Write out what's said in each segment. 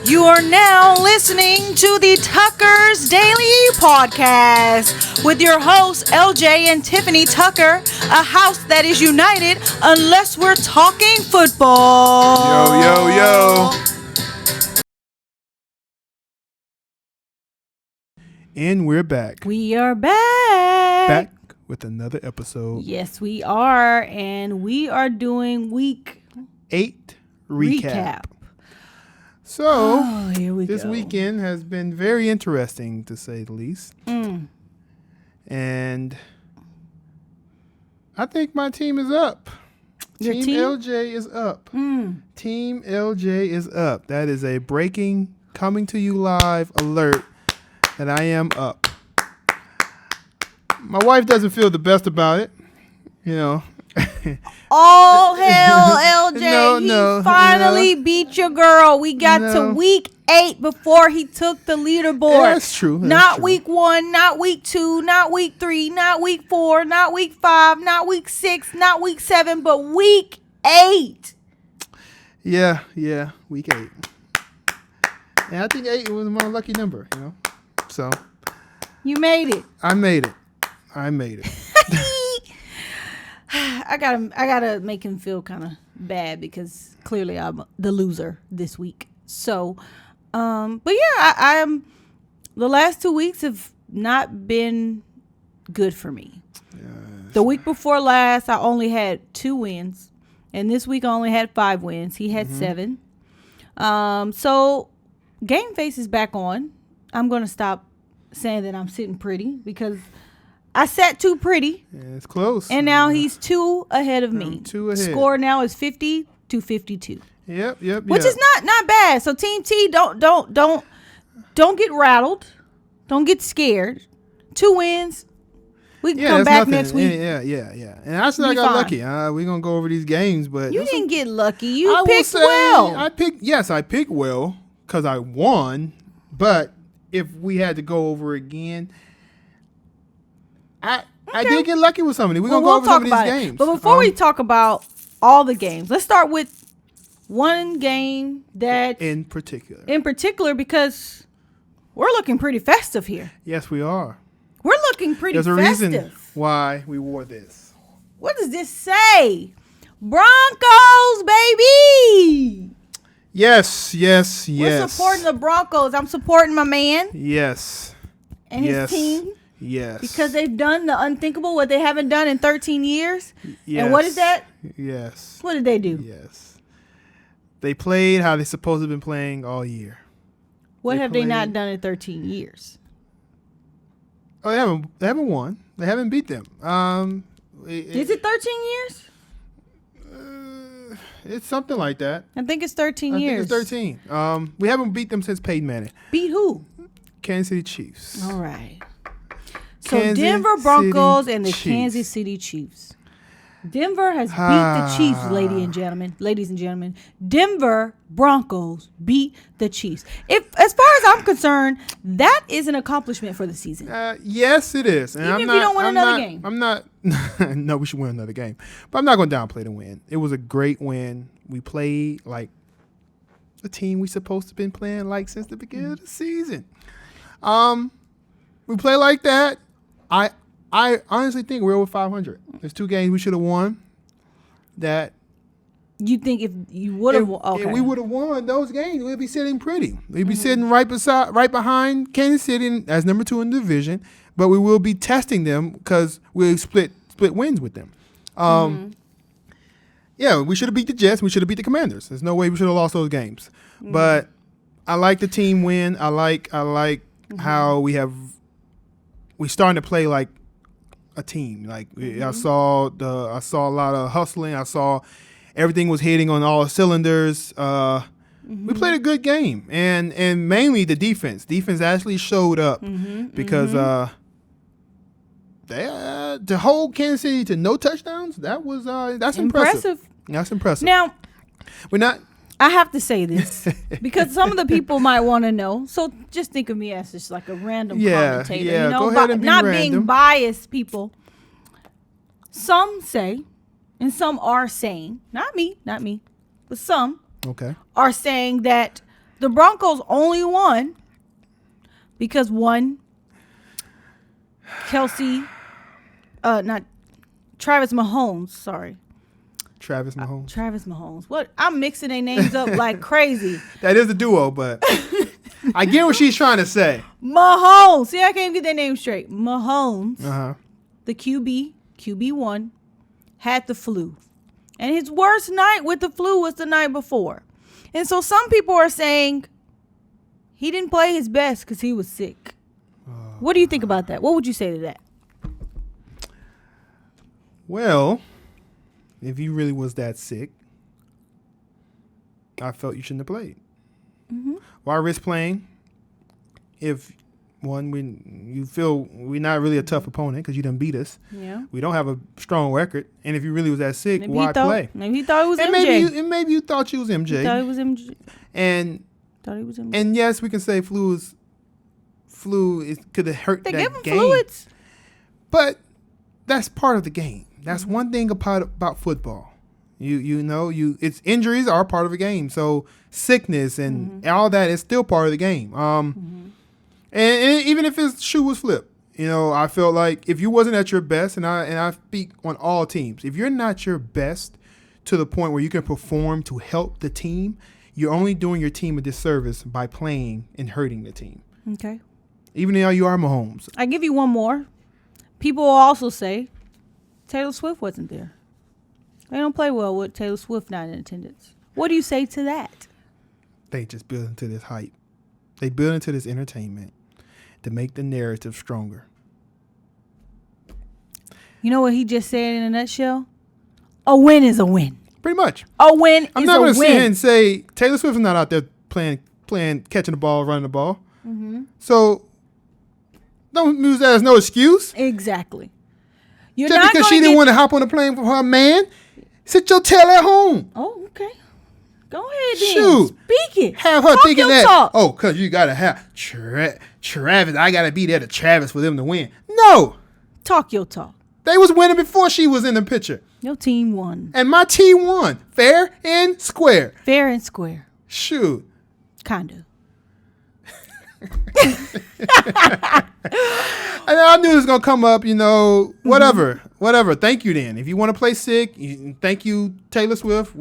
You are now listening to the TuckersDaily Podcast with your hosts, LJ and Tiffany Tucker, a house that is united unless we're talking football. Yo, yo, yo. And we're back. We are back. Back with another episode. Yes, we are. And we are doing week 8 recap. So, here we this go. weekend has been very interesting, to say the least. And I think my team is up. Your Team team? LJ is up. Team LJ is up. That is a breaking, coming to you live alert that I am up. My wife doesn't feel the best about it, you know. All hell, LJ. No, he finally beat your girl. We got to week 8 before he took the leaderboard. Yeah, that's true. Not week 1, not week 2, not week 3, not week 4, not week 5, not week 6, not week 7, but week 8. Yeah, week 8. And I think 8 was my lucky number, you know. So You made it. I made it. I gotta make him feel kind of bad because clearly I'm the loser this week. So, but yeah, I'm. The last 2 weeks have not been good for me. The week before last, I only had 2 wins, and this week I only had 5 wins. He had 7. So Game Face is back on. I'm gonna stop saying that I'm sitting pretty because I sat too pretty. Yeah, it's close. And now he's 2 ahead of me. 2 ahead. Score now is 50-52. Yep. Which is not bad. So Team T, don't get rattled. Don't get scared. 2 wins. We can come back next week. Yeah. And that's not got lucky. We're gonna go over these games, but you didn't get lucky. You picked well. I picked well because I won. But if we had to go over again, I did get lucky with somebody. We're going to go over some of these games. But before we talk about all the games, let's start with one game that... In particular, because we're looking pretty festive here. Yes, we are. We're looking pretty festive. There's a reason why we wore this. What does this say? Broncos, baby! Yes. We're supporting the Broncos. I'm supporting my man. Yes. And his team. Yes. Because they've done the unthinkable, what they haven't done in 13 years. Yes. And what is that? Yes. What did they do? Yes. They played how they supposed to have been playing all year. What have they not done in 13 years? Oh, they haven't won. They haven't beat them. Is it 13 years? It's something like that. I think it's 13 years. I think it's 13. We haven't beat them since Peyton Manning. Beat who? Kansas City Chiefs. All right. So Denver Broncos and the Kansas City Chiefs. Denver has beat the Chiefs, ladies and gentlemen. Denver Broncos beat the Chiefs. As far as I'm concerned, that is an accomplishment for the season. Yes, it is. And Even if you don't win another game. I'm not. No, we should win another game. But I'm not going to downplay the win. It was a great win. We played like a team we supposed to have been playing like since the beginning of the season. We play like that. I honestly think we're over 500. There's 2 games we should have won. That you think if you would have won, okay. If we would have won those games, we'd be sitting pretty. We'd be sitting right behind Kansas City as number 2 in the division. But we will be testing them because we'll split wins with them. Yeah, we should have beat the Jets. We should have beat the Commanders. There's no way we should have lost those games. But I like the team win. I like how we're starting to play like a team. Like I saw a lot of hustling. I saw everything was hitting on all cylinders. We played a good game, and mainly the defense. Defense actually showed up because to hold Kansas City to no touchdowns. That's impressive. That's impressive. Now we're not. I have to say this because some of the people might want to know. So just think of me as just like a random commentator. Yeah, you know, go ahead and be not random. being biased, people. Some say, and some are saying, not me, but some Okay. are saying that The Broncos only won because Travis Mahomes, sorry. Travis Mahomes. Travis Mahomes. What? I'm mixing their names up like crazy. That is the duo, but I get what she's trying to say. Mahomes. See, I can't get their name straight. Mahomes, the QB1, had the flu. And his worst night with the flu was the night before. And so some people are saying he didn't play his best because he was sick. What do you think about that? What would you say to that? Well, if he really was that sick, I felt you shouldn't have played. Mm-hmm. Why risk playing if, you feel we're not really a tough opponent because you done beat us. Yeah. We don't have a strong record. And if you really was that sick, why play? Maybe he thought it was MJ. Maybe you thought you was MJ. He thought it was MJ. Thought he was MJ. And yes, we can say flu could have hurt that game. They give him fluids. But that's part of the game. That's one thing about football. It's injuries are part of the game. So sickness and all that is still part of the game. And even if his shoe was flipped, I felt like if you wasn't at your best, and I speak on all teams, if you're not your best to the point where you can perform to help the team, you're only doing your team a disservice by playing and hurting the team. Okay. Even though you are Mahomes. I give you one more. People will also say Taylor Swift wasn't there. They don't play well with Taylor Swift not in attendance. What do you say to that? They just build into this hype. They build into this entertainment to make the narrative stronger. You know what he just said in a nutshell? A win is a win. Pretty much. A win is a win. I'm not going to sit here and say Taylor Swift is not out there playing, catching the ball, running the ball. Mm-hmm. So don't use that as no excuse. Exactly. Just because she didn't want to hop on the plane for her man, sit your tail at home. Oh, okay. Go ahead then. Shoot. Speak it. Have her Talk thinking that, talk. because you got to have Travis. I got to be there to Travis for them to win. No. Talk your talk. They was winning before she was in the picture. Your team won. And my team won. Fair and square. Fair and square. Shoot. Kind of. And I knew it was going to come up, whatever. Thank you then. If you want to play sick, thank you, Taylor Swift.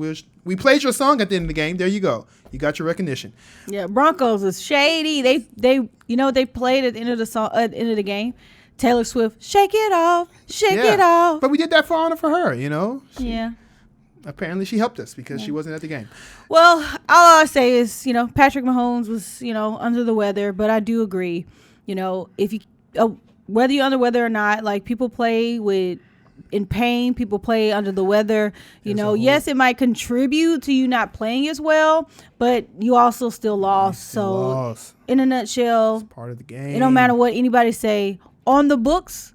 We played your song at the end of the game. There you go. You got your recognition. Yeah, Broncos is shady. They played at the end of the game. Taylor Swift, shake it off. But we did that for honor for her, Yeah. Apparently she helped us because she wasn't at the game. Well, all I say is, Patrick Mahomes was, under the weather, but I do agree, if you whether you're under the weather or not, like people play in pain, people play under the weather, yes, it might contribute to you not playing as well, but you also still lost. In a nutshell, it's part of the game. It don't matter what anybody say on the books.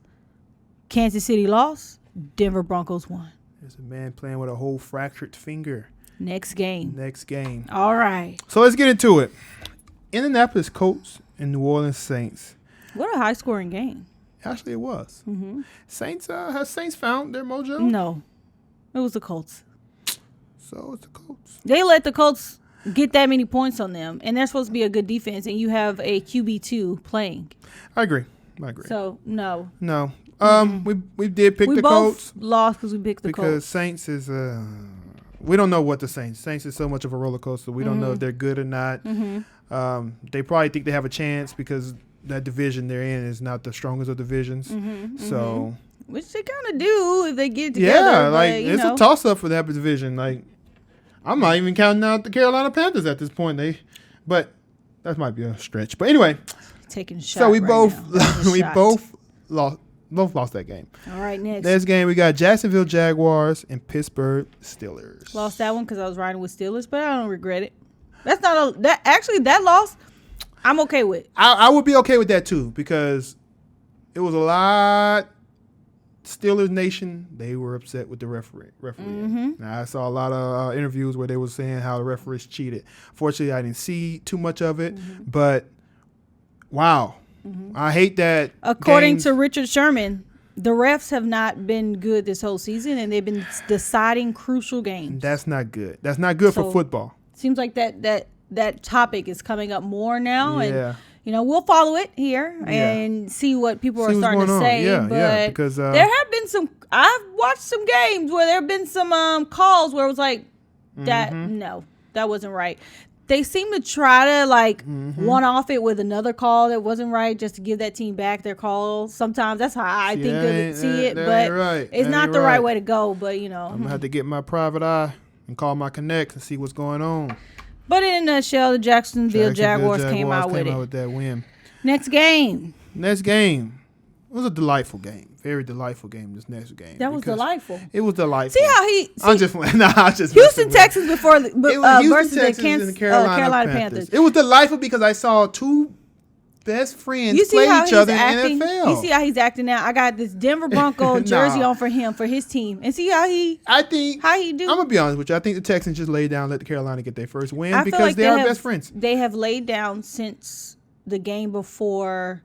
Kansas City lost, Denver Broncos won. There's a man playing with a whole fractured finger. Next game. All right. So let's get into it. Indianapolis Colts and New Orleans Saints. What a high-scoring game. Actually, it was. Mm-hmm. Has Saints found their mojo? No. It was the Colts. So it's the Colts. They let the Colts get that many points on them, and they're supposed to be a good defense, and you have a QB2 playing. I agree. So, no. No. We did pick the Colts. We both lost because we picked the Colts. Because Saints is we don't know what the Saints is so much of a roller coaster. We don't know if they're good or not. Mm-hmm. They probably think they have a chance because that division they're in is not the strongest of divisions. Mm-hmm. So, which they kind of do if they get it together. Yeah, but, it's a toss up for that division. Like, I'm not even counting out the Carolina Panthers at this point. But that might be a stretch. But anyway, taking a shot. So we both lost that game. All right, next game we got Jacksonville Jaguars and Pittsburgh Steelers. Lost that one because I was riding with Steelers, but I don't regret it. That's not that loss I'm okay with. I would be okay with that too because it was a lot. Steelers Nation, they were upset with the referee. Mm-hmm. Now, I saw a lot of interviews where they were saying how the referees cheated. Fortunately, I didn't see too much of it, but wow. Mm-hmm. I hate that. According to Richard Sherman, the refs have not been good this whole season, and they've been deciding crucial games. That's not good. That's not good for football. Seems like that that topic is coming up more now, Yeah. and we'll follow it here and see what people are starting to say. Yeah, because there have been some. I've watched some games where there have been some calls where it was like that. No, that wasn't right. They seem to try to one off it with another call that wasn't right, just to give that team back their call. Sometimes that's how I see it, but it's not the right way to go. But I'm gonna have to get my private eye and call my connects and see what's going on. But in a nutshell, the Jacksonville Jaguars came out with that win. Next game. It was a delightful game. Very delightful game. This next game. That was delightful. It was delightful. See how I'm just Houston Texans before versus Texans the Carolina Panthers. It was delightful because I saw two best friends play each other in the NFL. You see how he's acting now? I got this Denver Bronco jersey on for him, for his team. And see how he do? I'm going to be honest with you. I think the Texans just laid down, let the Carolina get their first win because they are best friends. They have laid down since the game before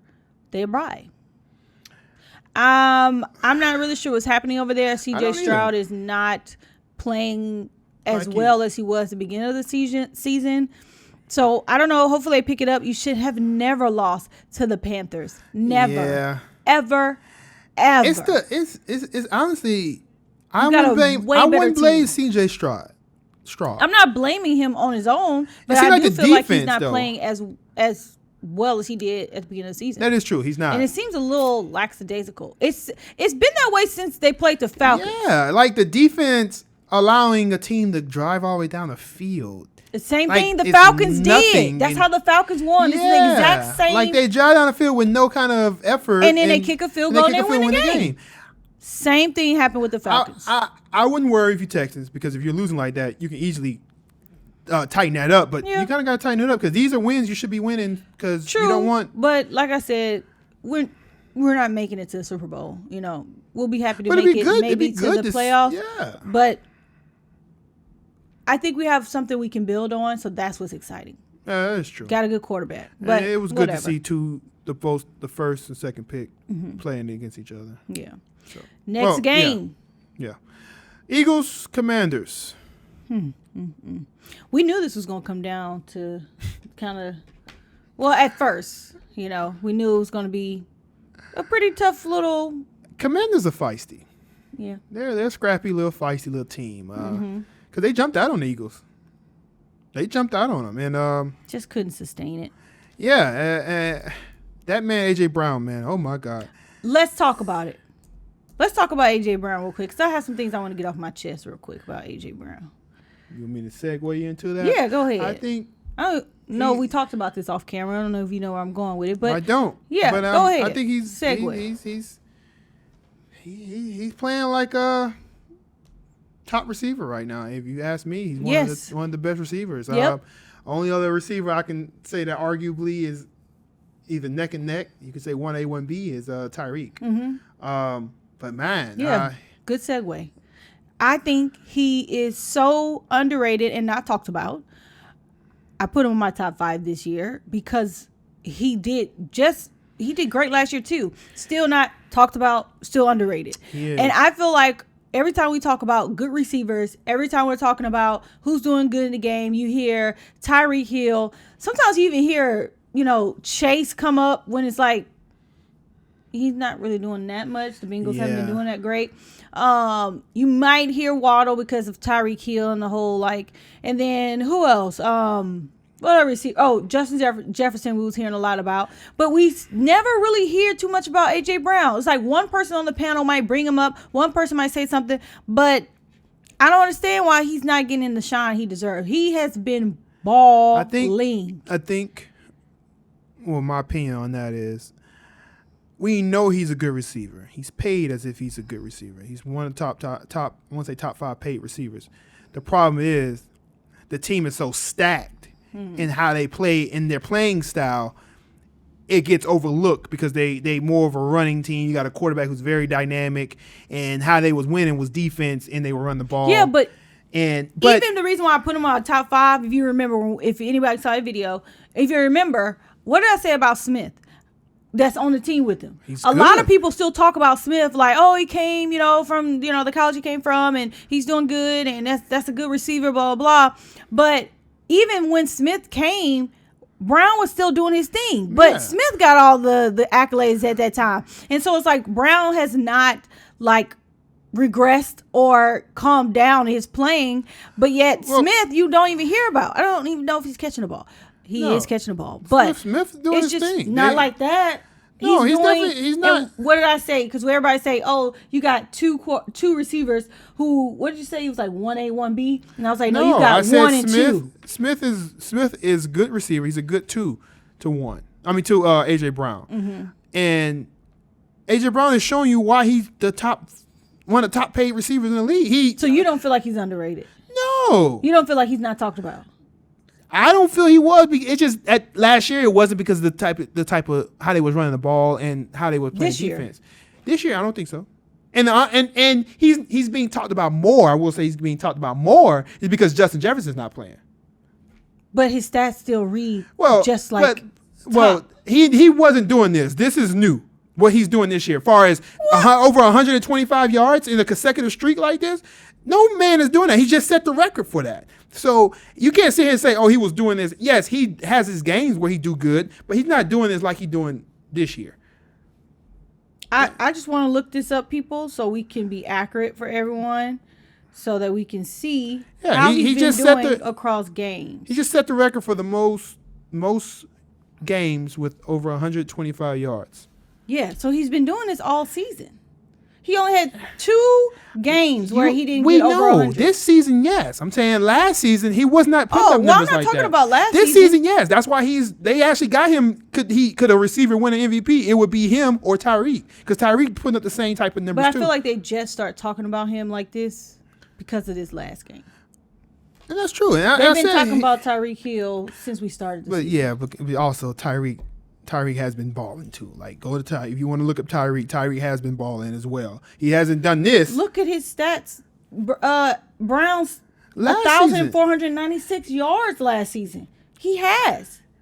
their bye. I'm not really sure what's happening over there. CJ Stroud is not playing as well as he was at the beginning of the season. So I don't know. Hopefully they pick it up. You should have never lost to the Panthers. Never. Yeah. Ever. It's honestly, I wouldn't blame CJ Stroud. I'm not blaming him on his own, but I do feel like he's not playing as well as he did at the beginning of the season. That is true. He's not. And it seems a little lackadaisical. It's been that way since they played the Falcons. Yeah, like the defense allowing a team to drive all the way down the field. The same thing the Falcons did. That's how the Falcons won. It's the exact same. Like they drive down the field with no kind of effort. And then they kick a field goal and they win the game. Same thing happened with the Falcons. I wouldn't worry if you're Texans, because if you're losing like that, you can easily tighten that up. But you kind of got to tighten it up because these are wins you should be winning, because you don't want. But like I said, we're not making it to the Super Bowl. We'll be happy to make it maybe to the playoffs. Yeah. But I think we have something we can build on, so that's what's exciting. Yeah, that's true. Got a good quarterback. But it was good to see the first and second pick playing against each other. Yeah. So, Next game. Yeah. Eagles, Commanders. We knew this was going to come down to kind of, well, at first, we knew it was going to be a pretty tough little. Commanders are feisty. Yeah. They're a scrappy little feisty little team. Because they jumped out on the Eagles. They jumped out on them and just couldn't sustain it. Yeah, that man A.J. Brown, man. Oh my God. Let's talk about it. Let's talk about A.J. Brown real quick, because I have some things I want to get off my chest real quick about A.J. Brown. You want me to segue into that? Yeah, go ahead. I think. We talked about this off camera. I don't know if you know where I'm going with it, but I don't. Yeah, but, go ahead. I think he's playing like a top receiver right now. If you ask me, he's one of the best receivers. Yep. Only other receiver I can say that arguably is either neck and neck, you could say 1A, 1B, is Tyreek. But man, good segue. I think he is so underrated and not talked about. I put him in my top 5 this year because he did great last year too. Still not talked about, still underrated. And I feel like every time we talk about good receivers, every time we're talking about who's doing good in the game, you hear Tyreek Hill. Sometimes you even hear, Chase come up when it's like he's not really doing that much. The Bengals haven't been doing that great. You might hear Waddle because of Tyreek Hill and the whole and then who else? Justin Jefferson we was hearing a lot about, but we never really hear too much about A.J. Brown. It's like one person on the panel might bring him up, one person might say something, but I don't understand why he's not getting the shine he deserves. He has been balling. I think, well, my opinion on that is, we know he's a good receiver. He's paid as if he's a good receiver. He's one of the top, I want to say top 5 paid receivers. The problem is the team is so stacked in how they play, in their playing style. It gets overlooked because they more of a running team. You got a quarterback who's very dynamic, and how they was winning was defense, and they were running the ball. Yeah, but even the reason why I put him on top 5, if you remember, if anybody saw the video, if you remember, what did I say about Smith? That's on the team with him. A lot of people still talk about Smith like, oh, he came, from, the college he came from, and he's doing good, and that's a good receiver, blah, blah, blah. But even when Smith came, Brown was still doing his thing, but Smith got all the accolades at that time. And so it's like Brown has not like regressed or calmed down his playing, but yet Smith you don't even hear about. I don't even know if he's catching the ball. He is catching the ball, but Smith's doing it's his just thing. not like that. No, he's not. What did I say? Because everybody say, "Oh, you got two receivers who." What did you say? He was like 1A, 1B, and I was like, "No, you got 1 and 2." Smith is good receiver. He's a good 2 to 1. I mean to AJ Brown, and AJ Brown is showing you why he's one of the top paid receivers in the league. So you don't feel like he's underrated? No, you don't feel like he's not talked about. I don't feel he was. It's just at last year it wasn't because of the type of how they was running the ball and how they were playing defense. This year I don't think so. And he's being talked about more. I will say he's being talked about more is because Justin Jefferson's not playing. But his stats still read just like. He wasn't doing this. This is new. What he's doing this year, as far as over 125 yards in a consecutive streak like this, no man is doing that. He just set the record for that. So you can't sit here and say, "Oh, he was doing this." Yes, he has his games where he do good, but he's not doing this like he's doing this year. I just want to look this up, people, so we can be accurate for everyone, so that we can see how he's been doing across games. He just set the record for the most games with over 125 yards. Yeah, so he's been doing this all season. He only had 2 games where he didn't get over 100. This season, yes. I'm saying last season he was not putting up numbers like that. I'm not talking about last season. This season, yes. That's why they actually got him. Could a receiver win an MVP? It would be him or Tyreek, because Tyreek putting up the same type of numbers too. But I feel like they just start talking about him like this because of this last game. And that's true. They've been talking about Tyreek Hill since we started the season. Yeah, but also Tyreek has been balling too. Like, go to Ty. If you want to look up Tyreek has been balling as well. He hasn't done this. Look at his stats. Brown's 1,496 yards last season. He's been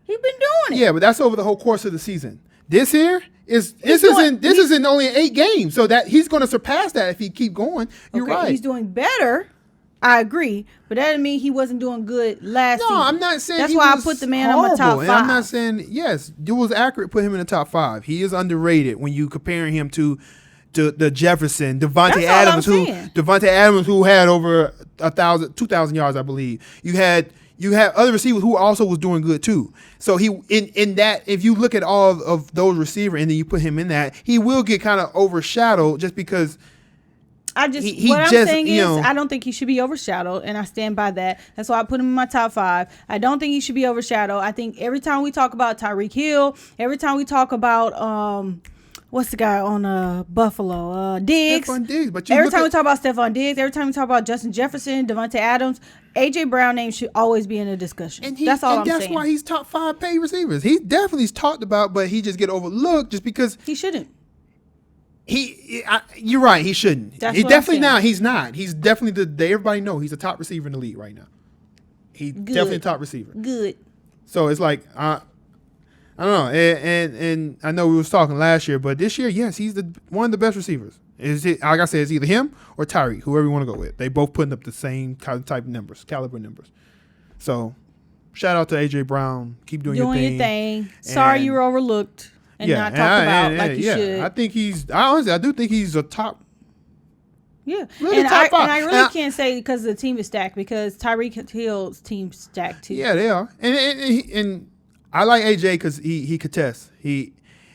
doing it. Yeah, but that's over the whole course of the season. This isn't only 8 games, so that he's going to surpass that if he keep going. You're right. He's doing better. I agree, but that didn't mean he wasn't doing good last season. No, I'm not saying that's why I put the man on my top 5. And I'm not saying, yes, it was accurate put him in the top 5. He is underrated when you comparing him to the Jefferson, Devontae Adams, who had over 2,000 yards, I believe. You had other receivers who also was doing good too. So he in that, if you look at all of those receivers and then you put him in that, he will get kind of overshadowed just because. I'm saying is I don't think he should be overshadowed, and I stand by that. That's why I put him in my top 5. I don't think he should be overshadowed. I think every time we talk about Tyreek Hill, every time we talk about what's the guy on Buffalo, Diggs. But every time we talk about Stephon Diggs, every time we talk about Justin Jefferson, Devontae Adams, AJ Brown name should always be in the discussion. That's all I'm saying. That's why he's top 5 paid receivers. He definitely is talked about, but he just get overlooked just because he shouldn't. You're right. He shouldn't. He's definitely He's not. He's definitely everybody know he's a top receiver in the league right now. He's definitely a top receiver. Good. So it's like I don't know. And I know we was talking last year, but this year, yes, he's one of the best receivers. Like I said, it's either him or Tyreek, whoever you want to go with. They both putting up the same type numbers, caliber numbers. So shout out to AJ Brown. Keep doing your thing. Sorry you were overlooked. And not talked about like you should. I think I do think he's a top. Yeah, really top 5. And I really can't say because the team is stacked, because Tyreek Hill's team's stacked too. Yeah, they are. And I like AJ because he contests. He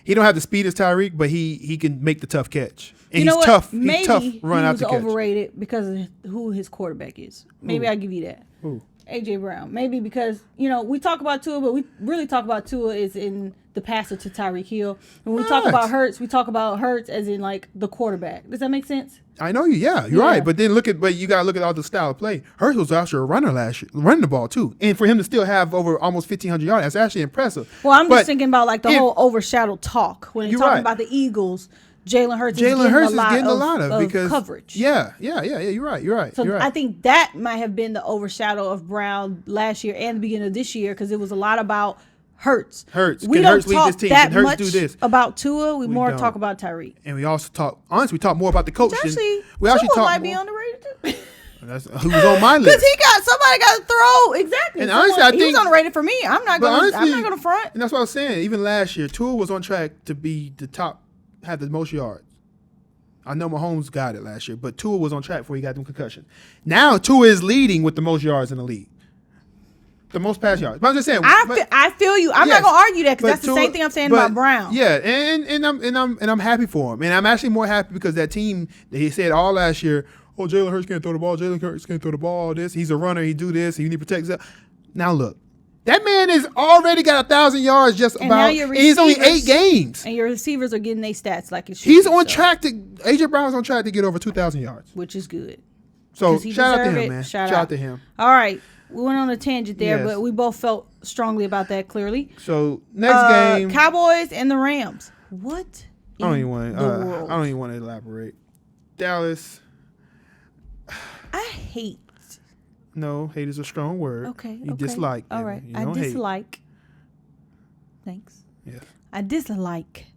don't have the speed as Tyreek, but he can make the tough catch. And he's tough. Maybe he's tough run out to catch. He was overrated because of who his quarterback is. Maybe I'll give you that. Who? AJ Brown. Maybe because, we talk about Tua, but we really talk about Tua is in the passer to Tyreek Hill. And when we talk about Hurts, we talk about Hurts as in like the quarterback. Does that make sense? I know you. Yeah, you're right. But then you got to look at all the style of play. Hurts was actually a runner last year, running the ball too. And for him to still have over almost 1,500 yards, that's actually impressive. Well, I'm just thinking about like the whole overshadowed talk. When you're talking about the Eagles, Jalen Hurts is getting a lot of because coverage. Yeah. You're right. So I think that might have been the overshadow of Brown last year and the beginning of this year, because it was a lot about Hurts. We don't talk that much about Tua. We more talk about Tyreek. And we also talk more about the coach. Tua might be underrated too. That's who was on my list. Because somebody got to throw. Exactly. And honestly, I think he was underrated for me. I'm not going to front. And that's what I was saying. Even last year, Tua was on track to be the top, have the most yards. I know Mahomes got it last year, but Tua was on track before he got them concussion. Now Tua is leading with the most yards in the league. The most pass yards. But I'm just saying. I feel you. I'm not gonna argue that because that's the same thing I'm saying about Brown. Yeah, and I'm happy for him, and I'm actually more happy because that team that he said all last year, oh, Jalen Hurts can't throw the ball. Jalen Hurts can't throw the ball. This, he's a runner. He do this. He need to protect himself. Now look, that man has already got 1,000 yards just and about. And he's only 8 games. And your receivers are getting their stats like it should. He's on track to. AJ Brown's on track to get over 2,000 yards, which is good. So shout out to him, man. Shout out to him. All right. We went on a tangent there, but we both felt strongly about that clearly. So next game, Cowboys and the Rams. What? I don't even want to elaborate. Dallas. I hate. No, hate is a strong word. Okay. You dislike. All right. I dislike. Hate. Thanks. Yes. I dislike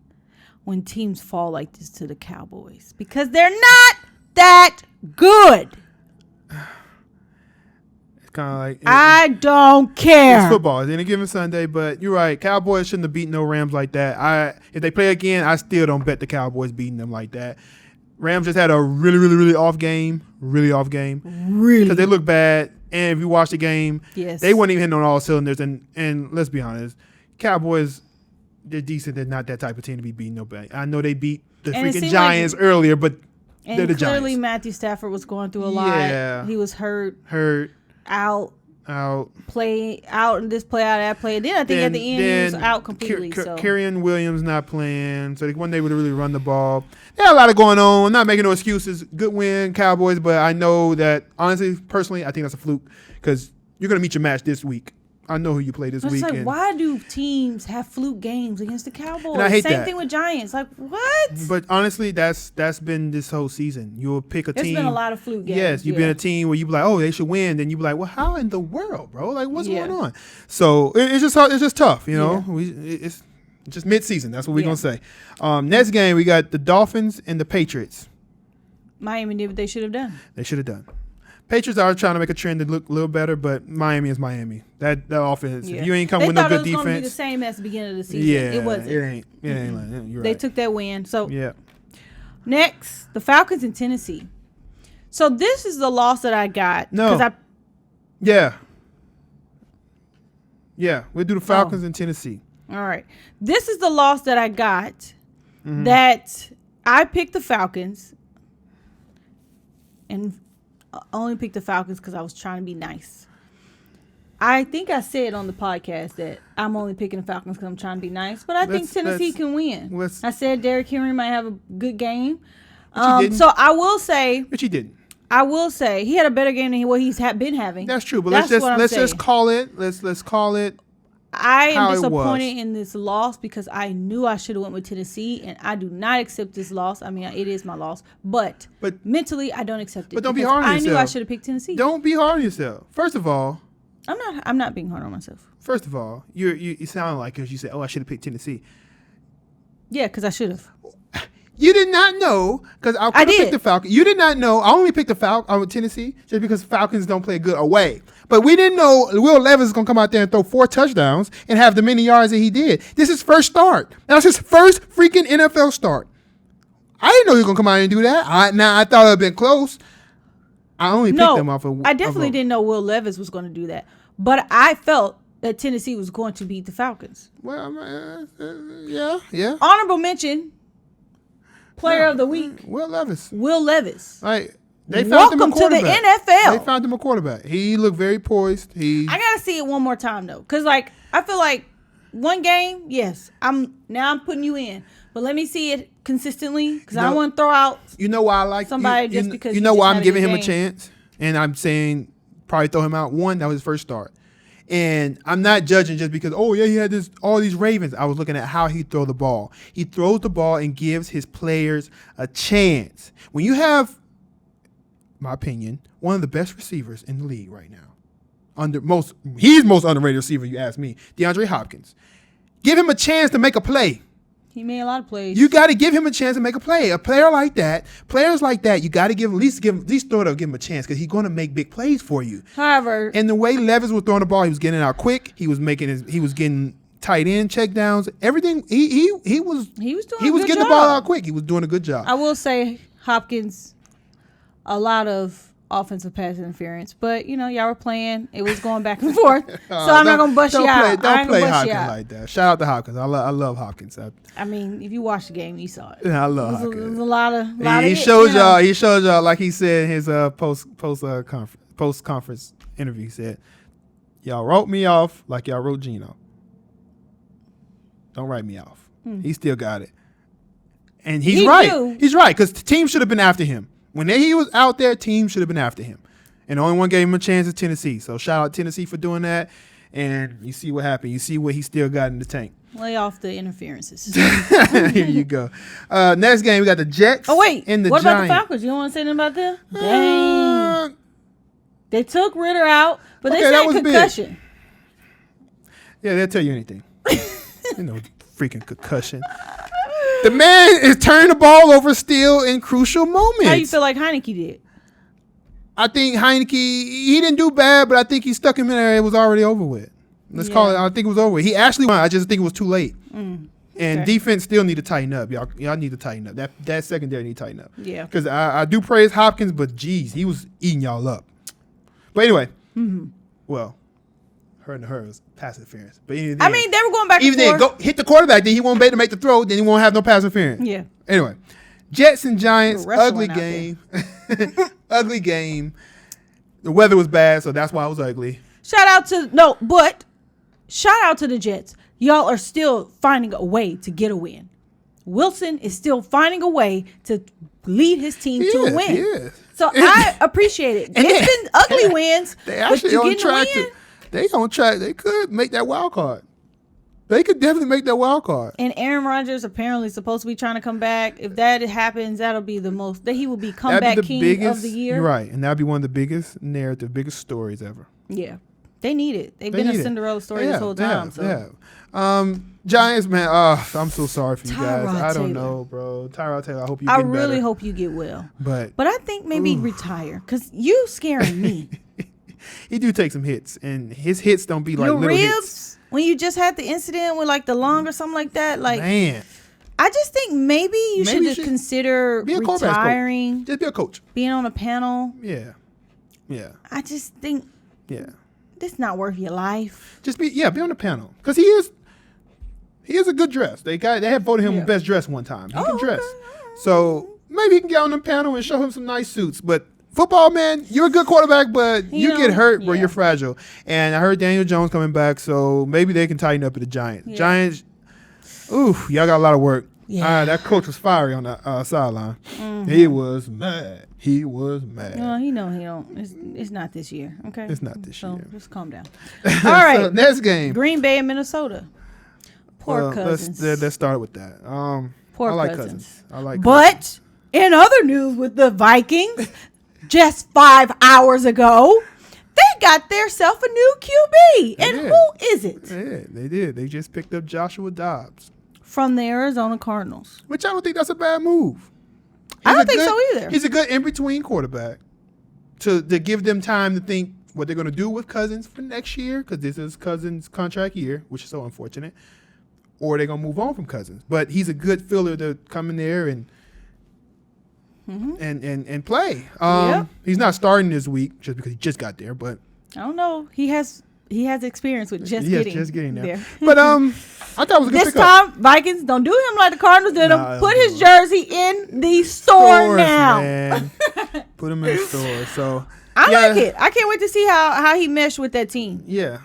when teams fall like this to the Cowboys because they're not that good. Kind of like I don't care. It's football. It's any given Sunday, but you're right. Cowboys shouldn't have beaten no Rams like that. If they play again, I still don't bet the Cowboys beating them like that. Rams just had a really off game. Really off game. Really, because they look bad. And if you watch the game, yes, they weren't even hitting on all cylinders. And let's be honest, Cowboys, they're decent. They're not that type of team to be beating nobody. I know they beat the freaking Giants earlier, but they're the Giants. Clearly, Matthew Stafford was going through a lot. Yeah, he was hurt. Out, play out, and this play out, that play. Then I think at the end he was out completely. Kyren Williams not playing, so they weren't able to really run the ball. They had a lot of going on. I'm not making no excuses. Good win, Cowboys, but I know that honestly, personally, I think that's a fluke because you're gonna meet your match this week. I know who you play this week. Like, why do teams have fluke games against the Cowboys? And I hate Same thing with Giants. Like, what? But honestly, that's been this whole season. You'll pick a team. There's been a lot of fluke games. Yes, you've been a team where you be like, oh, they should win. Then you be like, well, how in the world, bro? Like, what's going on? So it's just tough, you know. It's just mid-season. That's what we're gonna say. Next game, we got the Dolphins and the Patriots. Miami did what they should have done. They should have done. Patriots are trying to make a trend to look a little better, but Miami is Miami. That offense, if you ain't coming with no good defense. They thought it was going to be the same as the beginning of the season. Yeah, it wasn't. It ain't like that. You're right. They took that win. So yeah. Next, the Falcons in Tennessee. So this is the loss that I got. Yeah, we'll do the Falcons in Tennessee. All right. This is the loss that I got that I picked the Falcons and only picked the Falcons because I was trying to be nice. I think I said on the podcast that I'm only picking the Falcons because I'm trying to be nice, but I think Tennessee can win. I said Derrick Henry might have a good game. So I will say, but he didn't. I will say he had a better game than what he's been having. That's true, but let's just call it. Let's call it. I am disappointed in this loss because I knew I should have went with Tennessee, and I do not accept this loss. I mean, it is my loss, but mentally I don't accept it. But don't be hard on yourself. I knew I should have picked Tennessee. Don't be hard on yourself. First of all, I'm not being hard on myself. First of all, you sound like because you said, "Oh, I should have picked Tennessee." Yeah, because I should have. You did not know because I did pick the Falcons. You did not know. I only picked the Tennessee just because Falcons don't play good away. But we didn't know Will Levis is going to come out there and throw 4 touchdowns and have the many yards that he did. This is his first start. That was his first freaking NFL start. I didn't know he was going to come out and do that. I thought it would have been close. I only picked them off of. I definitely didn't know Will Levis was going to do that. But I felt that Tennessee was going to beat the Falcons. Well, yeah. Honorable mention. Player of the week. Will Levis. Like, welcome to the NFL. They found him a quarterback. He looked very poised. I gotta see it one more time though, because like I feel like one game, yes, I'm putting you in, but let me see it consistently because I don't want to throw out. You know why I like somebody just because you know why I'm giving him a chance, and I'm saying probably throw him out. One, that was his first start. And I'm not judging just because, he had all these Ravens. I was looking at how he throw the ball. He throws the ball and gives his players a chance. When you have, my opinion, one of the best receivers in the league right now, he's most underrated receiver, you ask me, DeAndre Hopkins. Give him a chance to make a play. He made a lot of plays. You got to give him a chance to make a play. Players like that, you got to give him at least give him a chance because he's going to make big plays for you. However, and the way Levis was throwing the ball, he was getting it out quick. He was getting tight end check downs. Everything he was getting the ball out quick. He was doing a good job. I will say Hopkins, a lot of offensive pass interference, but y'all were playing. It was going back and forth. So I'm not gonna bust you out. Don't play Hopkins like that. Shout out to Hopkins. I love Hopkins. I mean, if you watch the game, you saw it. Yeah, I love Hopkins. It was a lot of. He showed y'all. He showed y'all, like he said in his post conference interview. He said, "Y'all wrote me off like y'all wrote Geno. Don't write me off. He still got it." And he's right. He's right because the team should have been after him. When he was out there, team should have been after him. And the only one gave him a chance is Tennessee. So shout out Tennessee for doing that. And you see what happened. You see what he still got in the tank. Lay off the interferences. Here you go. Next game, we got the Jets. Oh, wait. And the what Giants. About the Falcons? You don't want to say anything about them? Dang. They took Ritter out, but they said concussion. Big. Yeah, they'll tell you anything. No freaking concussion. The man is turning the ball over still in crucial moments. How you feel like Heineke did? I think Heineke, he didn't do bad, but I think he stuck him in there. It was already over with. Let's call it. I think it was over with. He actually won. I just think it was too late. And defense still need to tighten up. Y'all need to tighten up. That secondary need to tighten up. Yeah. Because I do praise Hopkins, but geez, he was eating y'all up. But anyway, well, her and her was pass interference. But then, I mean, they were going back and forth. Even then, go hit the quarterback, then he won't be able to make the throw, then he won't have no pass interference. Yeah. Anyway, Jets and Giants, ugly game. Ugly game. The weather was bad, so that's why it was ugly. Shout out to the Jets. Y'all are still finding a way to get a win. Wilson is still finding a way to lead his team to a win. Yeah. So I appreciate it. It's been ugly wins. They actually on track they could make that wild card. They could definitely make that wild card. And Aaron Rodgers apparently supposed to be trying to come back. If that happens, that'll be he will be comeback king of the year. You're right. And that'll be one of the biggest stories ever. Yeah. They need it. They've been a Cinderella story this whole time. Giants, man, I'm so sorry for you guys. I don't know, bro. Tyrod Taylor, I hope you get better. I really hope you get well. But I think maybe retire because you scaring me. He do take some hits, and his hits don't be like your little ribs, hits. When you just had the incident with like the lung or something like that, like man. I just think maybe you should just consider retiring. Just be a coach. Being on a panel. Yeah. I just think this not worth your life. Just be on the panel because he is a good dress. They had voted him best dressed one time. He can dress, so maybe he can get on the panel and show him some nice suits, but. Football, man, you're a good quarterback, but you get hurt, bro. You're fragile. And I heard Daniel Jones coming back, so maybe they can tighten up at the Giants. Yeah. Giants, y'all got a lot of work. Yeah. That coach was fiery on the sideline. Mm-hmm. He was mad. Well, he don't. It's not this year, okay? It's not this year. Just calm down. All right. So next game. Green Bay and Minnesota. Poor Cousins. Let's start with that. Poor I like Cousins. But in other news with the Vikings, just 5 hours ago, they got theirself a new QB. And who is it? Yeah, they did. They just picked up Joshua Dobbs. From the Arizona Cardinals. Which I don't think that's a bad move. I don't think so either. He's a good in-between quarterback to give them time to think what they're going to do with Cousins for next year, because this is Cousins' contract year, which is so unfortunate, or they're going to move on from Cousins. But he's a good filler to come in there and play. He's not starting this week just because he just got there, but I don't know. He has experience with getting there. But I thought it was a good this time Vikings don't do him like the Cardinals did him. Put his jersey in the store now. Man. Put him in the store. So I like it. I can't wait to see how he meshed with that team. Yeah,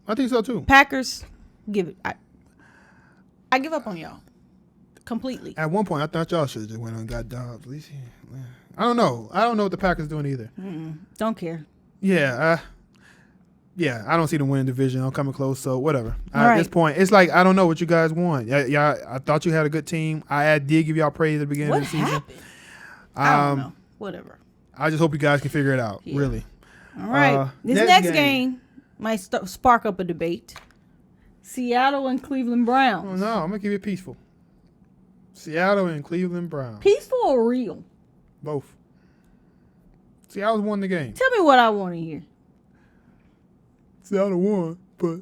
I think so too. Packers, give it. I give up on y'all. Completely. At one point, I thought y'all should have just went and got Dobbs. At least, I don't know. I don't know what the Packers doing either. Don't care. Yeah, I don't see them winning division. I'm coming close, so whatever. At this point, it's like I don't know what you guys want. Yeah, I thought you had a good team. I did give y'all praise at the beginning of the season. What happened? I don't know. Whatever. I just hope you guys can figure it out. Yeah. Really. All right. This next game might spark up a debate. Seattle and Cleveland Browns. Oh, no, I'm gonna keep it peaceful. Seattle and Cleveland Browns. Peaceful or real? Both. Seattle won the game. Tell me what I want to hear. Seattle won, but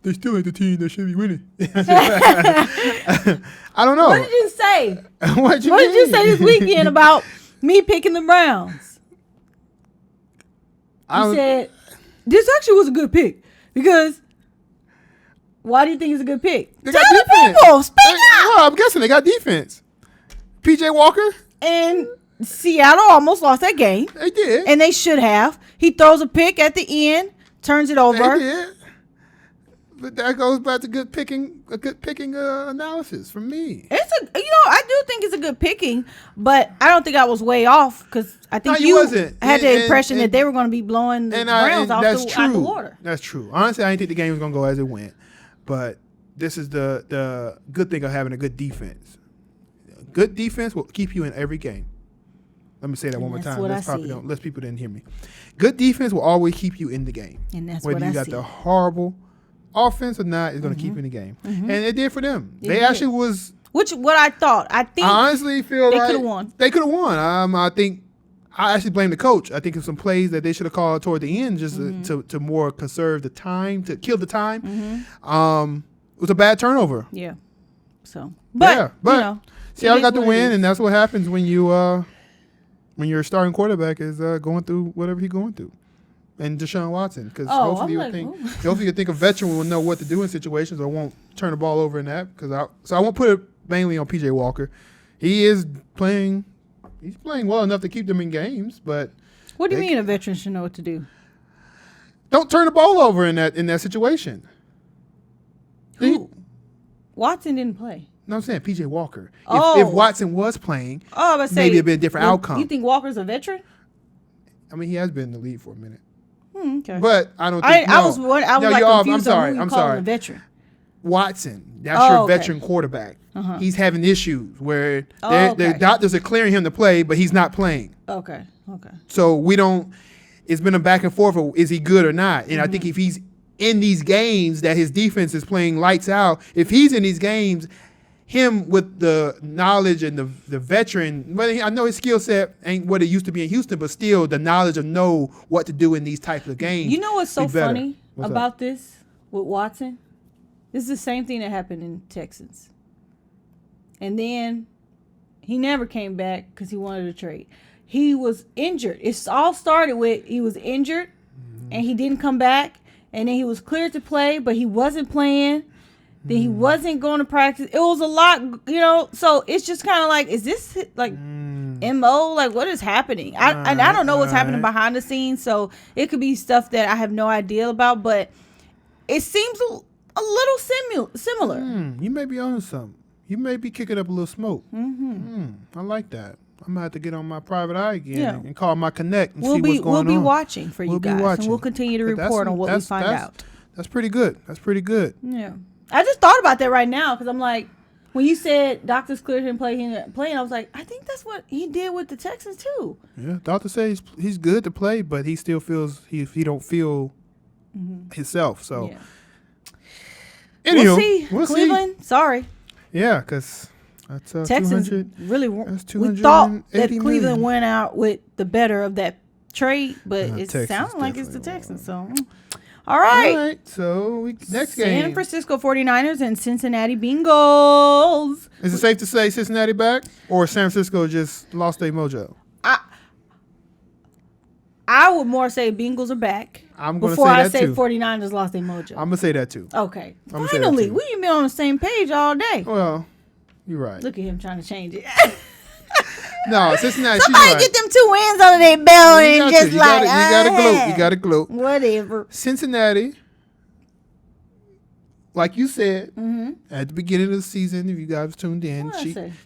they still ain't the team that should be winning. I don't know. What did you say? What did you say this weekend about me picking the Browns? You said, this actually was a good pick. Because, why do you think it's a good pick? They Tell got the defense. people. Speak up. Well, I'm guessing they got defense. PJ Walker? And Seattle almost lost that game. They did. And they should have. He throws a pick at the end, turns it over. They did. But that goes back to a good picking analysis from me. I do think it's a good picking, but I don't think I was way off because I think you had the impression that they were going to be blowing the Browns out the water. That's true. Honestly, I didn't think the game was going to go as it went, but this is the good thing of having a good defense. Good defense will keep you in every game. Let me say that one more time. Unless people didn't hear me. Good defense will always keep you in the game. And that's whether what you got the horrible offense or not, is going to keep you in the game. And it did for them. They actually was. What I thought. I think I honestly feel they like could have won. They could have won. I think I actually blame the coach. I think of some plays that they should have called toward the end just to more conserve the time, to kill the time. It was a bad turnover. Yeah. So, but Seattle got the win, and that's what happens when your starting quarterback is going through whatever he's going through. And Deshaun Watson, because hopefully you think a veteran will know what to do in situations or won't turn the ball over in that. So I won't put it mainly on PJ Walker. He's playing well enough to keep them in games, but what do you mean a veteran should know what to do? Don't turn the ball over in that situation. Who? Watson didn't play. No, I'm saying PJ Walker. If Watson was playing, maybe it'd be a different outcome. You think Walker's a veteran? I mean, he has been in the league for a minute. Okay. But I don't think I was confused on who you call a veteran. Watson, that's your veteran quarterback. He's having issues where the doctors are clearing him to play, but he's not playing. Okay. So it's been a back and forth of is he good or not? And I think if he's in these games that his defense is playing lights out, if he's in these games, him with the knowledge and the veteran, I know his skill set ain't what it used to be in Houston, but still the knowledge of know what to do in these types of games. You know what's so funny about this with Watson? This is the same thing that happened in Texans. And then he never came back because he wanted to trade. He was injured. It all started with he was injured and he didn't come back. And then he was cleared to play, but he wasn't playing. Then he wasn't going to practice. It was a lot, so it's just kind of like, is this like MO? Like, what is happening? I don't know what's happening behind the scenes, so it could be stuff that I have no idea about, but it seems a little similar. You may be on something. You may be kicking up a little smoke. I like that. I'm going to have to get on my private eye again and call my connect and see what's going on. We'll be watching for you guys, and we'll continue to report on what we find out. That's pretty good. Yeah. I just thought about that right now because I'm like, when you said doctors cleared him playing, I was like, I think that's what he did with the Texans too. Yeah, doctors say he's good to play, but he still feels he don't feel himself. So, anyway, we'll see. Cleveland, sorry. Yeah, because that's Texans 200. Really, that's we thought that $280 Cleveland went out with the better of that trade, but it Texas sounds like it's the Texans. So. All right. So next game. San Francisco 49ers and Cincinnati Bengals. Is it safe to say Cincinnati back or San Francisco just lost their mojo? I would more say Bengals are back. I'm going to say that too. Before I say 49ers lost their mojo. I'm going to say that too. Okay. Finally, we ain't been on the same page all day. Well, you're right. Look at him trying to change it. No, Cincinnati. Somebody get them 2 wins under their belt and just you got to gloat. Whatever. Cincinnati, like you said at the beginning of the season, if you guys tuned in,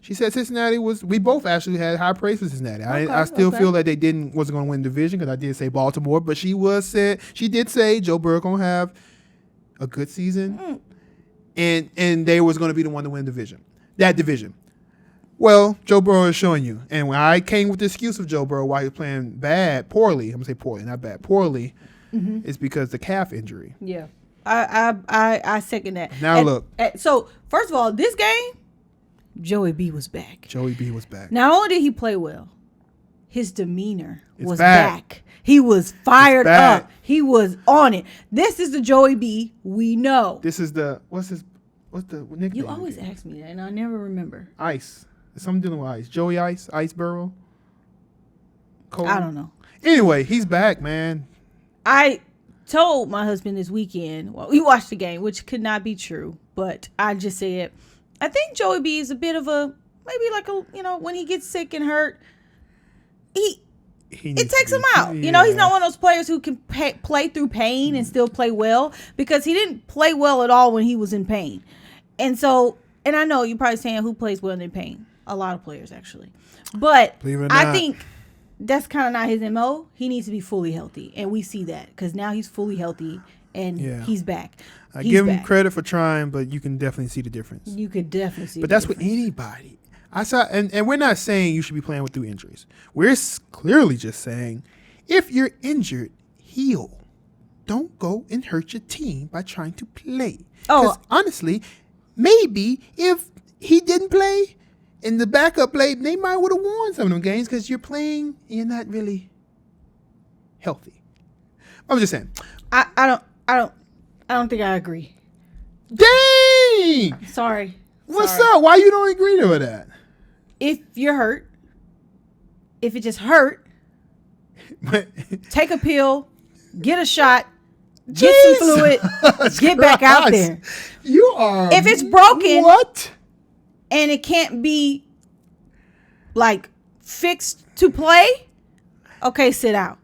she said Cincinnati was. We both actually had high praise for Cincinnati. I still feel that they wasn't going to win the division because I did say Baltimore, but she did say Joe Burrow gonna have a good season, and they was going to be the one to win that division. Well, Joe Burrow is showing you. And when I came with the excuse of Joe Burrow while he was playing poorly, I'm going to say poorly, not bad, poorly, it's because the calf injury. Yeah. I second that. Now look. So, first of all, this game, Joey B was back. Joey B was back. Not only did he play well, his demeanor was back. He was fired up. He was on it. This is the Joey B we know. This is the what's the nickname? You always ask me that, and I never remember. Ice. Something dealing with Ice. Joey Ice. Iceburrow. Cole. I don't know. Anyway, he's back, man. I told my husband this weekend, well, we watched the game, which could not be true, but I just said, I think Joey B is a bit of a, maybe like a, when he gets sick and hurt, it takes him out. Yeah. He's not one of those players who can play through pain and still play well, because he didn't play well at all when he was in pain. And so, and I know you're probably saying who plays well in pain. A lot of players, actually. But I think that's kind of not his MO. He needs to be fully healthy. And we see that because now he's fully healthy and he's back. I give him credit for trying, but you can definitely see the difference. You could definitely see But that's with anybody. I saw, and we're not saying you should be playing through injuries. We're clearly just saying if you're injured, heal. Don't go and hurt your team by trying to play. Because honestly, maybe if he didn't play and the backup played, they might would have won some of them games because you're playing and you're not really healthy. I'm just saying. I don't think I agree. Dang! Sorry. What's up? Why you don't agree to that? If you're hurt, if it just hurt, take a pill, get a shot, get some fluid, get back out there. You are. If it's broken, what? And it can't be like fixed to play, okay, sit out.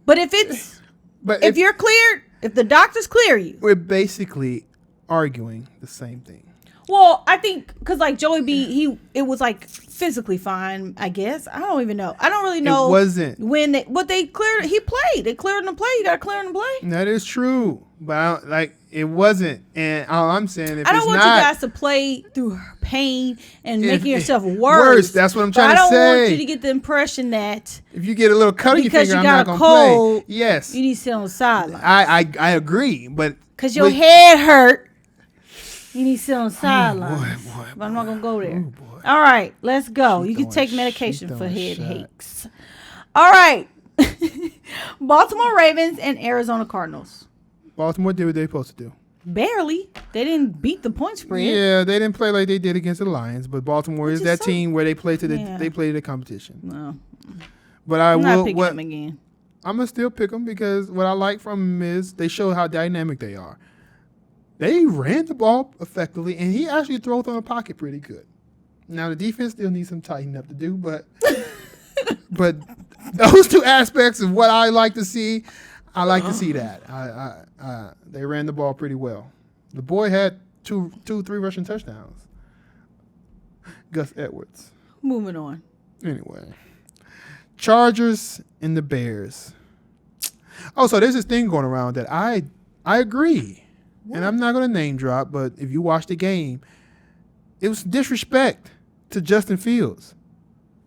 But if it's, if you're cleared, if the doctors clear you, we're basically arguing the same thing. Well, I think because like Joey B, it was like physically fine. I guess I don't even know. I don't really know. It wasn't when they cleared. He played. They cleared him to play. You got to clear him to play. That is true, but it wasn't. And all I'm saying, if I don't want you guys to play through pain and making yourself worse. That's what I'm trying to say. I don't want you to get the impression that if you get a little cut on your finger, I'm not going to play. Yes, you need to sit on the sideline. I agree, but because your head hurt. You need to sit on the sideline. But I'm not going to go there. All right, let's go. You can take medication for head aches. All right. Baltimore Ravens and Arizona Cardinals. Baltimore did what they were supposed to do. Barely. They didn't beat the point spread. Yeah, they didn't play like they did against the Lions, but Baltimore is that team where they play to the competition. No. But I'm not picking them again. I'm going to still pick them because what I like from them is they show how dynamic they are. They ran the ball effectively, and he actually throws on the pocket pretty good. Now, the defense still needs some tightening up to do, but but those two aspects of what I like to see, I like to see that. They ran the ball pretty well. The boy had three rushing touchdowns. Gus Edwards. Moving on. Anyway. Chargers and the Bears. Oh, so there's this thing going around that I agree. What? And I'm not going to name drop, but if you watch the game, it was disrespect to Justin Fields.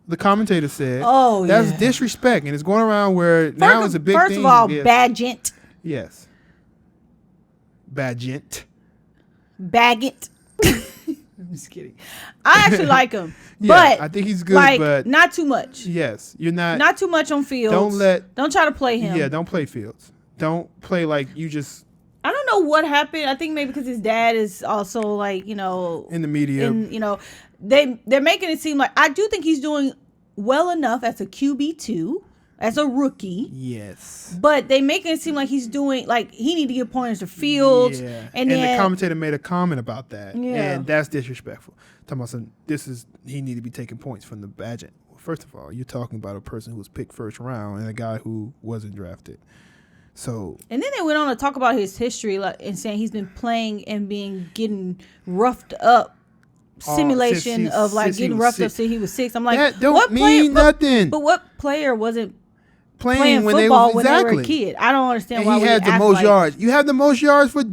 The commentator said, that's disrespect. And it's going around where now it's a big thing. First of all, Badgent. Yes. Badgent. Baggett. I'm just kidding. I actually like him. Yeah, but I think he's good, but not too much. Yes. You're not too much on Fields. Don't try to play him. Yeah, don't play Fields. Don't play like you just. I don't know what happened. I think maybe because his dad is also like, in the media. And, they're making it seem like I do think he's doing well enough as a QB2, as a rookie. Yes. But they making it seem like he's doing like he need to get pointers to Fields. Yeah. And then the commentator made a comment about that. Yeah. And that's disrespectful. Talking about he need to be taking points from the Badgett. Well, first of all, you're talking about a person who was picked first round and a guy who wasn't drafted. So, and then they went on to talk about his history and saying he's been playing and getting roughed up. Simulation of like getting roughed up since he was 6. I'm like, that don't mean nothing. But what player wasn't playing football when they were a kid? I don't understand why he had the most yards. You have the most yards for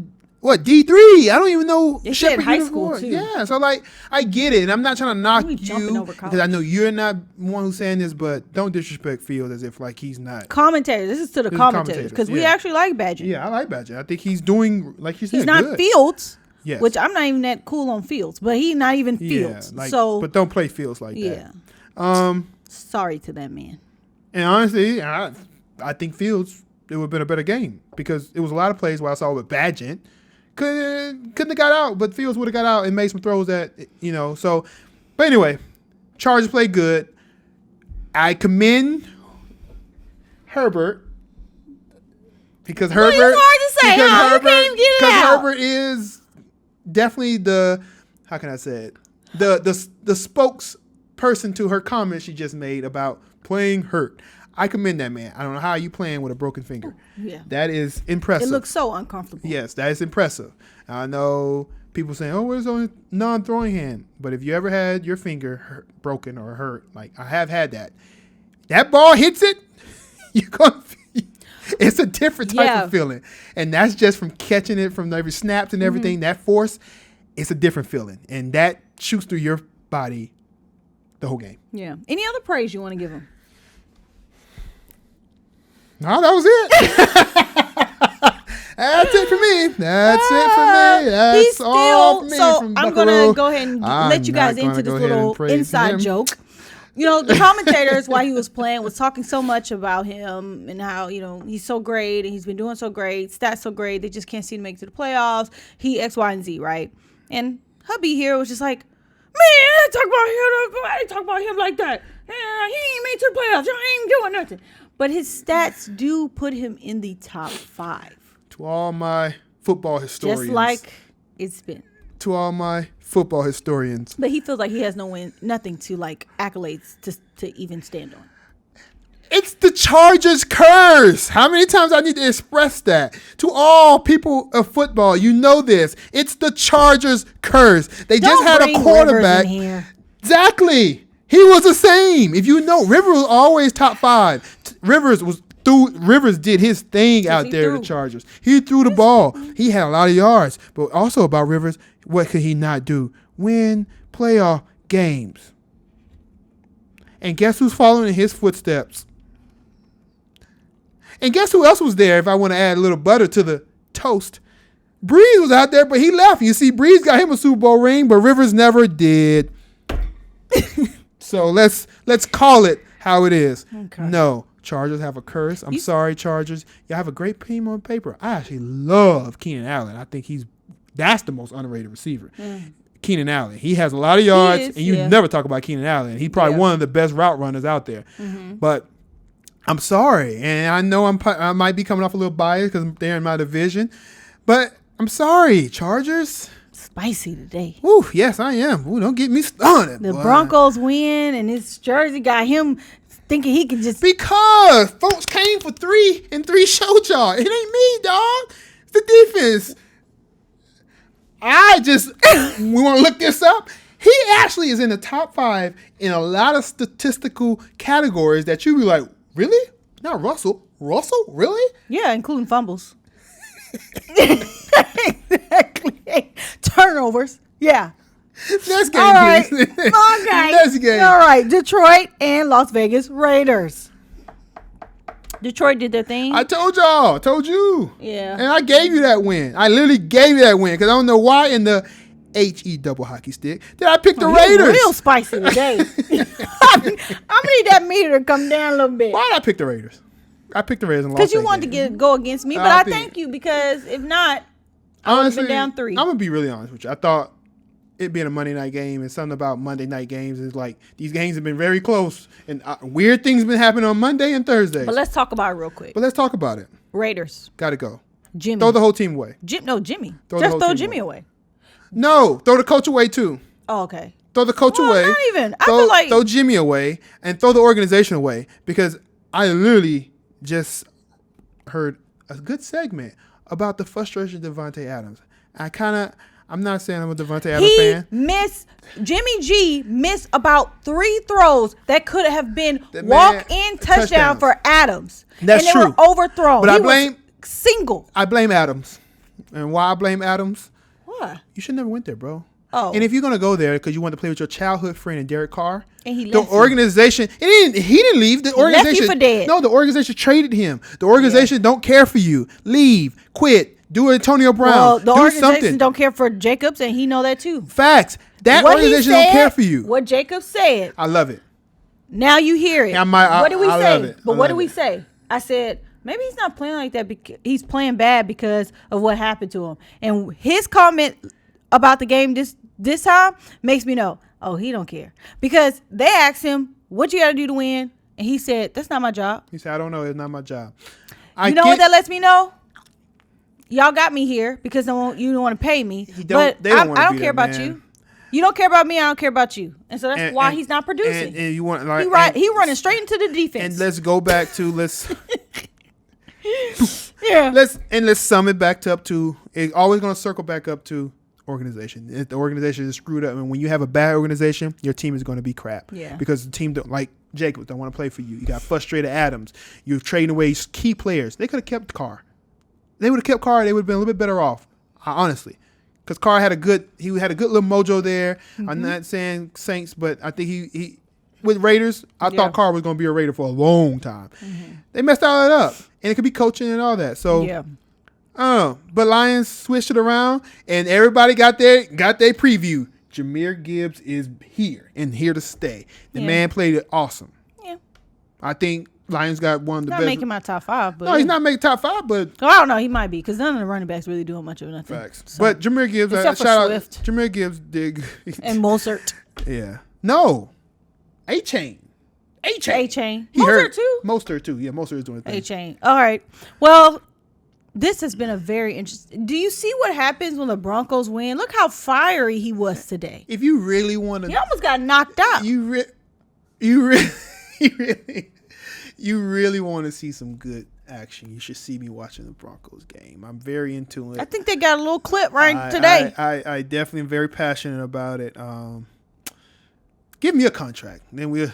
what, D3? I don't even know. They said high school too. Yeah, so like I get it, and I'm not trying to knock you because I know you're not one who's saying this, but don't disrespect Field as if like he's not. Commentators, this is to the commentators because we actually like Badger. Yeah, I like Badger. I think he's doing like you said. He's not good. Fields. Yes. Which I'm not even that cool on Fields, but he not even Fields. Yeah, So but don't play Fields like that. Yeah. Sorry to that man. And honestly, I think Fields, it would have been a better game because it was a lot of plays where I saw with Badgett couldn't have got out, but Fields would have got out and made some throws that, so. But anyway, Chargers played good. I commend Herbert because Herbert. It's hard to say. You can't even get it out. Herbert is definitely how can I say it? The spokesperson to her comment she just made about playing hurt. I commend that man. I don't know how you playing with a broken finger. Yeah. That is impressive. It looks so uncomfortable. Yes, that is impressive. I know people saying, "Oh, where's only non-throwing hand?" But if you ever had your finger broken or hurt, like I have had that ball hits it, it's a different type of feeling, and that's just from catching it from every snaps and everything. That force, it's a different feeling, and that shoots through your body the whole game. Yeah. Any other praise you want to give him? No, that was it. That's it for me. That's all for me. So from I'm Buckaroo. going to go ahead and let you guys into this little inside joke. The commentators, while he was playing, was talking so much about him and how, he's so great and he's been doing so great, stats so great, they just can't seem to make it to the playoffs. He X, Y, and Z, right? And hubby here was just like, man, I talk about him like that. He ain't made it to the playoffs. He ain't doing nothing. But his stats do put him in the top 5. To all my football historians. Just like it's been. To all my football historians. But he feels like he has nothing to accolades to even stand on. It's the Chargers curse. How many times I need to express that? To all people of football, you know this. It's the Chargers curse. They just had a quarterback. Rivers in here. Exactly. He was the same. If you know, Rivers was always top 5. Rivers did his thing out there at the Chargers. He threw the ball. He had a lot of yards. But also about Rivers, what could he not do? Win playoff games. And guess who's following in his footsteps? And guess who else was there if I want to add a little butter to the toast? Breeze was out there, but he left. You see, Breeze got him a Super Bowl ring, but Rivers never did. So let's call it how it is. Okay. No, Chargers have a curse. I'm sorry, Chargers. Y'all have a great team on paper. I actually love Keenan Allen. I think that's the most underrated receiver. Keenan Allen. He has a lot of yards, and you never talk about Keenan Allen. He's probably one of the best route runners out there. But I'm sorry, and I know I might be coming off a little biased because they're in my division, but I'm sorry, Chargers. Spicy today. Ooh, yes, I am. Ooh, don't get me started. The Broncos win, and his jersey got him thinking he could just... Because folks came for 3 and 3 showed y'all. It ain't me, dog. It's the defense. We want to look this up. He actually is in the top 5 in a lot of statistical categories that you be like, really? Not Russell. Russell? Really? Yeah, including fumbles. Exactly. Turnovers. Yeah. Next game, all right. please. Okay. Next game. All right. Detroit and Las Vegas Raiders. Detroit did their thing. I told y'all. Told you. Yeah. And I gave you that win. I literally gave you that win because I don't know why in the HE double hockey stick did I pick the Raiders. Real spicy today. I'm gonna need that meter to come down a little bit. Why did I pick the Raiders? I picked the Raiders and lost. Because you wanted to go against me, but I thank you because if not, I would have been down 3. I'm gonna be really honest with you. I thought it being a Monday night game and something about Monday night games is like these games have been very close and weird things have been happening on Monday and Thursday. But let's talk about it real quick. Raiders. Got to go. Jimmy. Throw the whole team away. Jimmy. Just throw Jimmy away. No, throw the coach away too. Oh, okay. Throw the coach away. Not even. I feel like throw Jimmy away and throw the organization away because I literally just heard a good segment about the frustration of Devontae Adams. I'm not saying I'm a Devontae Adams fan. Jimmy G missed about 3 throws that could have been walk-in touchdown for Adams. That's true. And they were overthrown. But I blame Adams. And why I blame Adams? What? You should never went there, bro. Oh. And if you're gonna go there because you want to play with your childhood friend and Derek Carr, and he left the organization, he didn't leave. The organization left you for dead. No, the organization traded him. The organization don't care for you. Leave, quit, Do Antonio Brown. Well, the do organization something. don't care for Jacobs, and he know that too. Facts. That What he organization said, don't care for you. What Jacobs said. I love it. Now you hear it. What did we I say? love it. But what did we say? I said maybe he's not playing like that because he's playing bad because of what happened to him. And his comment about the game this time makes me know, oh, he don't care. Because they asked him, what you got to do to win? And he said, that's not my job. He said, I don't know. It's not my job. You know what that lets me know? Y'all got me here because you don't want to pay me. But I don't care about you. You don't care about me. I don't care about you. And so that's why he's not producing. And you want he running straight into the defense. And let's go back to yeah. Let's sum it back up to it's always going to circle back up to organization. If the organization is screwed up, and when you have a bad organization, your team is going to be crap. Yeah. Because the team Jacobs don't want to play for you. You got frustrated Adams. You're trading away key players. They could have kept Carr. They would have kept Carr. They would have been a little bit better off, honestly. Because Carr had a good little mojo there. Mm-hmm. I'm not saying Saints, but I think he with Raiders, I thought Carr was going to be a Raider for a long time. Mm-hmm. They messed all that up, and it could be coaching and all that. So, I don't know. But Lions switched it around, and everybody got their preview. Jahmyr Gibbs is here and here to stay. The man played it awesome. Yeah, I think Lions got one of the best. Not making my top 5, but no, he's not making top 5. But I don't know, he might be because none of the running backs really doing much of nothing. Facts. So, but Jahmyr Gibbs, shout out Jahmyr Gibbs, dig and Mostert. Yeah, no, A-Chain. Mostert too. Yeah, Mostert is doing things. A-Chain. All right. Well, this has been a very interesting. Do you see what happens when the Broncos win? Look how fiery he was today. If you really want to, he almost got knocked out. You really want to see some good action, you should see me watching the Broncos game. I'm very into it. I think they got a little clip today. I definitely am very passionate about it. Give me a contract, then we'll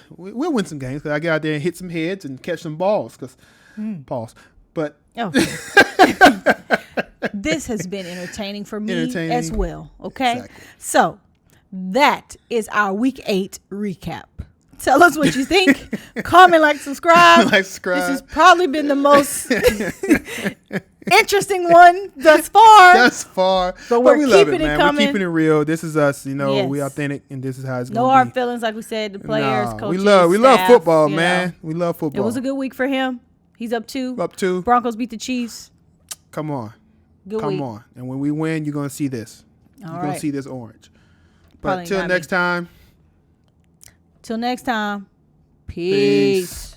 win some games. Cause I get out there and hit some heads and catch some balls. Pause. But this has been entertaining for me as well. Okay, exactly. So that is our Week 8 recap. Tell us what you think. Comment, subscribe. This has probably been the most interesting one thus far. But we love it, keeping man. We're keeping it real. This is us. Yes. We authentic, and this is how it's going to be. No hard feelings, like we said. The players, coaches, we love staff, football, man. We love football. It was a good week for him. He's up 2. Up 2. Broncos beat the Chiefs. Come on. Come on. And when we win, you're going to see this. You're going to see this orange. But till next time. Till next time, peace.